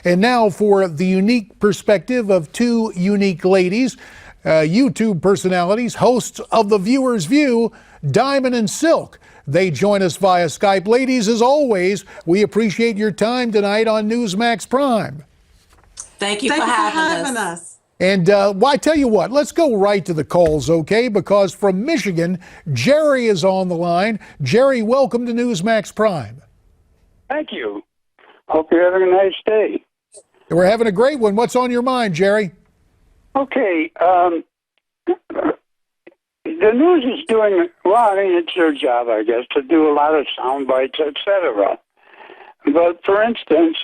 And now for the unique perspective of two unique ladies, YouTube personalities, hosts of The Viewer's View, Diamond and Silk. They join us via Skype. Ladies, as always, we appreciate your time tonight on Newsmax Prime. Thank you for having us. And well, I tell you what, let's go right to the calls, okay? Because from Michigan, Jerry is on the line. Jerry, welcome to Newsmax Prime. Thank you. Hope you're having a nice day. We're having a great one. What's on your mind, Jerry? Okay. The news is doing, well, I mean, it's their job, I guess, to do a lot of sound bites, etc. But, for instance,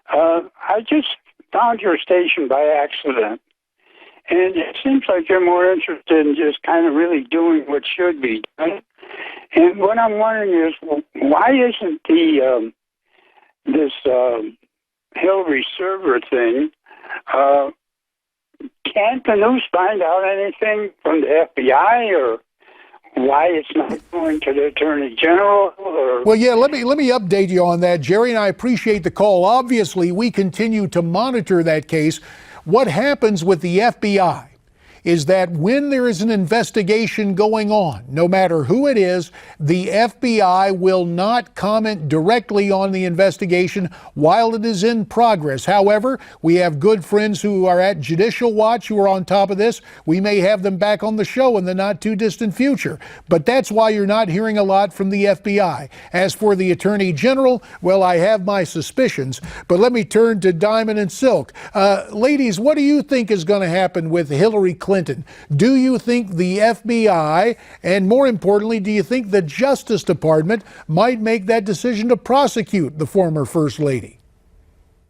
I just found your station by accident. And it seems like you're more interested in just kind of really doing what should be done. And what I'm wondering is, why isn't this Hillary server thing, can't the news find out anything from the FBI, or why it's not going to the Attorney General? Or... Well, yeah, let me update you on that, Jerry, and I appreciate the call. Obviously, we continue to monitor that case. What happens with the FBI is that when there is an investigation going on, no matter who it is, the FBI will not comment directly on the investigation while it is in progress. However, we have good friends who are at Judicial Watch who are on top of this. We may have them back on the show in the not too distant future. But that's why you're not hearing a lot from the FBI. As for the Attorney General, well, I have my suspicions. But let me turn to Diamond and Silk. Ladies, what do you think is going to happen with Hillary Clinton? Do you think the FBI, and more importantly, do you think the Justice Department might make that decision to prosecute the former First Lady?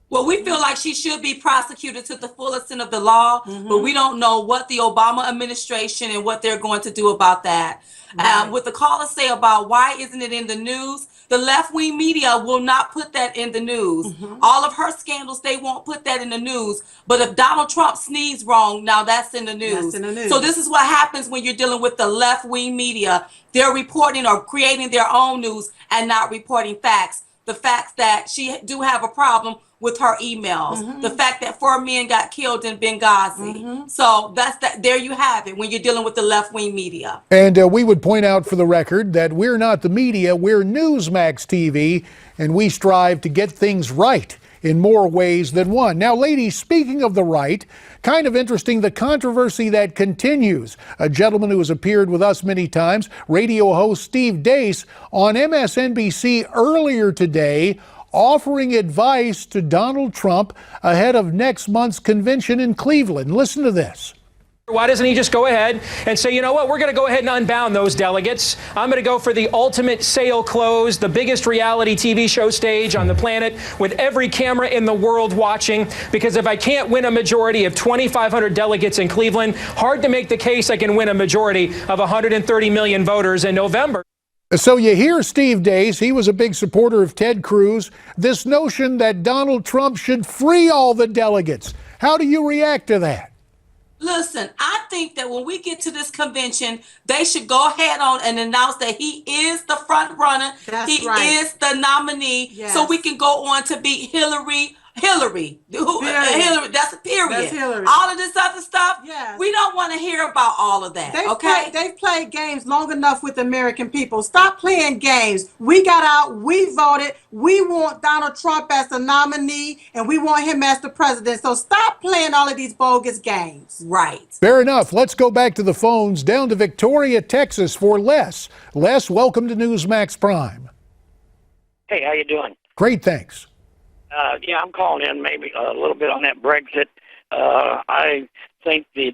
Well, we feel like she should be prosecuted to the full extent of the law, but we don't know what the Obama administration and what they're going to do about that. Right. With the caller say about why isn't it in the news, the left-wing media will not put that in the news. All of her scandals, they won't put that in the news. But if Donald Trump sneezed wrong, now that's in the news. So this is what happens when you're dealing with the left-wing media. They're reporting or creating their own news and not reporting facts. The facts that she do have a problem with her emails, the fact that 4 men got killed in Benghazi. So that's that. There you have it when you're dealing with the left-wing media. And we would point out for the record that we're not the media, we're Newsmax TV, and we strive to get things right in more ways than one. Now, ladies, speaking of the right, kind of interesting, the controversy that continues. A gentleman who has appeared with us many times, radio host Steve Deace, on MSNBC earlier today, offering advice to Donald Trump ahead of next month's convention in Cleveland. Listen to this. Why doesn't he just go ahead and say, you know what, we're going to go ahead and unbound those delegates. I'm going to go for the ultimate sale close, the biggest reality TV show stage on the planet with every camera in the world watching, because if I can't win a majority of 2,500 delegates in Cleveland, hard to make the case I can win a majority of 130 million voters in November. So you hear Steve Deace, he was a big supporter of Ted Cruz, this notion that Donald Trump should free all the delegates. How do you react to that? Listen, I think that when we get to this convention, they should go ahead on and announce that he is the front runner. He is the nominee. Yes. So we can go on to beat Hillary. Hillary, that's a period. That's Hillary. All of this other stuff, we don't want to hear about all of that. They've played games long enough with the American people. Stop playing games. We got out, we voted, we want Donald Trump as the nominee, and we want him as the president. So stop playing all of these bogus games. Right. Fair enough. Let's go back to the phones, down to Victoria, Texas for Les. Les, welcome to Newsmax Prime. Hey, how you doing? Great, thanks. Yeah, I'm calling in maybe a little bit on that Brexit. I think that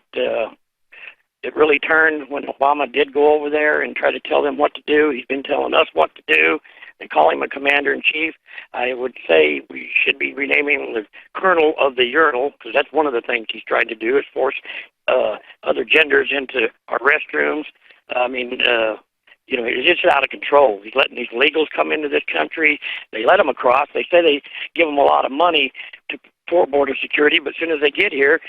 it really turned when Obama did go over there and try to tell them what to do. He's been telling us what to do. They call him a commander-in-chief. I would say we should be renaming him the colonel of the urinal, because that's one of the things he's tried to do, is force other genders into our restrooms. I mean, you know, it's just out of control. He's letting these illegals come into this country. They let them across. They say they give them a lot of money for border security, but as soon as they get here,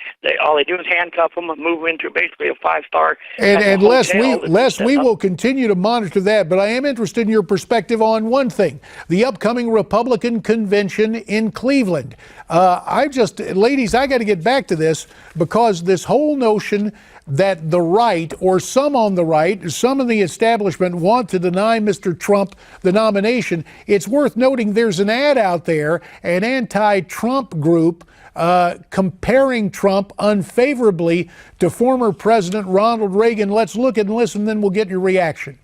all they do is handcuff them and move into basically a 5-star. And Les, we will continue to monitor that, but I am interested in your perspective on one thing: the upcoming Republican convention in Cleveland. Ladies, I got to get back to this, because this whole notion that the right, or some on the right, some in the establishment, want to deny Mr. Trump the nomination. It's worth noting there's an ad out there, an anti-Trump group, comparing Trump unfavorably to former President Ronald Reagan. Let's look and listen, then we'll get your reaction.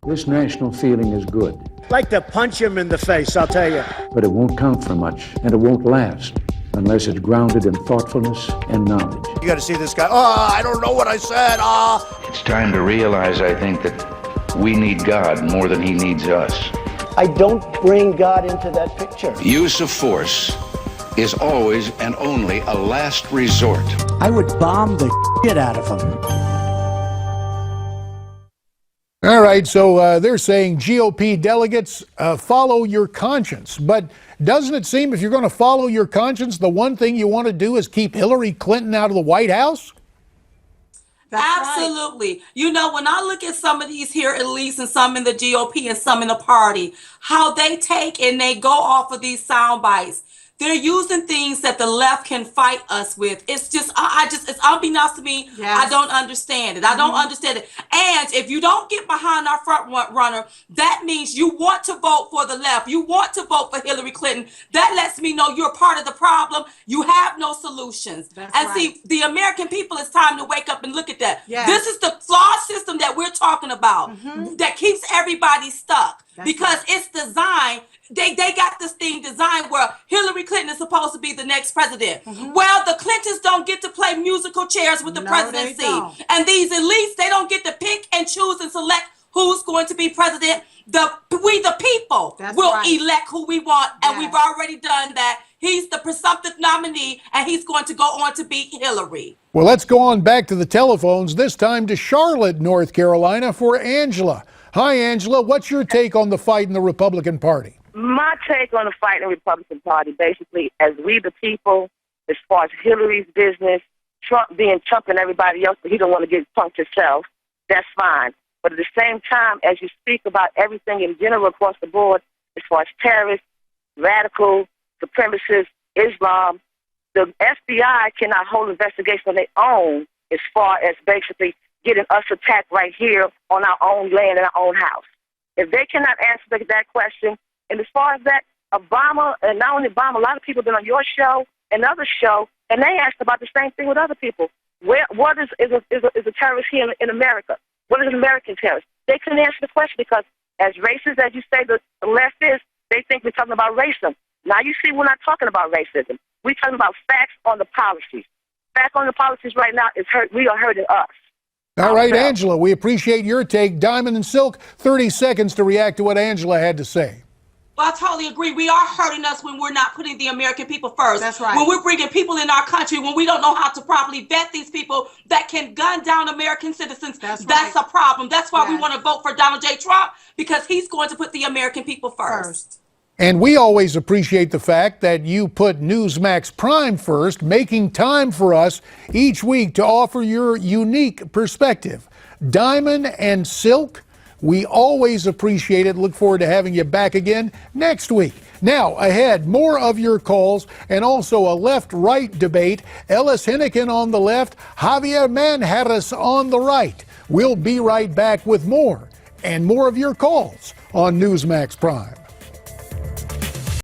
This national feeling is good. Like to punch him in the face, I'll tell you. But it won't count for much, and it won't last unless it's grounded in thoughtfulness and knowledge. You got to see this guy. I don't know what I said. It's time to realize, I think, that we need God more than he needs us. I don't bring God into that picture. Use of force is always and only a last resort. I would bomb the shit out of him. All right, so they're saying GOP delegates, follow your conscience. But doesn't it seem if you're going to follow your conscience, the one thing you want to do is keep Hillary Clinton out of the White House? Absolutely. Right. You know, when I look at some of these here elites and some in the GOP and some in the party, how they take and they go off of these sound bites. They're using things that the left can fight us with. It's just, it's unbeknownst to me. Yes. I don't understand it. I don't understand it. And if you don't get behind our front runner, that means you want to vote for the left. You want to vote for Hillary Clinton. That lets me know you're part of the problem. You have no solutions. That's right. See, the American people, it's time to wake up and look at that. Yes. This is the flawed system that we're talking about that keeps everybody stuck. That's because right. It's designed. They got this thing designed where Hillary Clinton is supposed to be the next president. Well, the Clintons don't get to play musical chairs with the presidency. And these elites, they don't get to pick and choose and select who's going to be president. We, the people, will elect who we want. And we've already done that. He's the presumptive nominee, and he's going to go on to beat Hillary. Well, let's go on back to the telephones, this time to Charlotte, North Carolina, for Angela. Hi, Angela. What's your take on the fight in the Republican Party? My take on the fight in the Republican Party, basically, as we the people, as far as Hillary's business, Trump being Trump and everybody else, but he don't want to get punked himself, that's fine. But at the same time, as you speak about everything in general across the board, as far as terrorists, radical, supremacists, Islam, the FBI cannot hold investigation on their own as far as basically getting us attacked right here on our own land in our own house. If they cannot answer that question, and as far as that, Obama, and not only Obama, a lot of people have been on your show and other show, and they asked about the same thing with other people. What is a terrorist here in America? What is an American terrorist? They couldn't answer the question because, as racist as you say the left is, they think we're talking about racism. Now you see, we're not talking about racism. We're talking about facts on the policies. Facts on the policies right now is we are hurting us. All right, Angela, we appreciate your take. Diamond and Silk, 30 seconds to react to what Angela had to say. Well, I totally agree. We are hurting us when we're not putting the American people first. That's right. When we're bringing people in our country, when we don't know how to properly vet these people that can gun down American citizens, that's a problem. That's why we want to vote for Donald J. Trump, because he's going to put the American people first. And we always appreciate the fact that you put Newsmax Prime first, making time for us each week to offer your unique perspective. Diamond and Silk, we always appreciate it. Look forward to having you back again next week. Now, ahead, more of your calls and also a left-right debate. Ellis Hennigan on the left, Javier Manjarres on the right. We'll be right back with more and more of your calls on Newsmax Prime.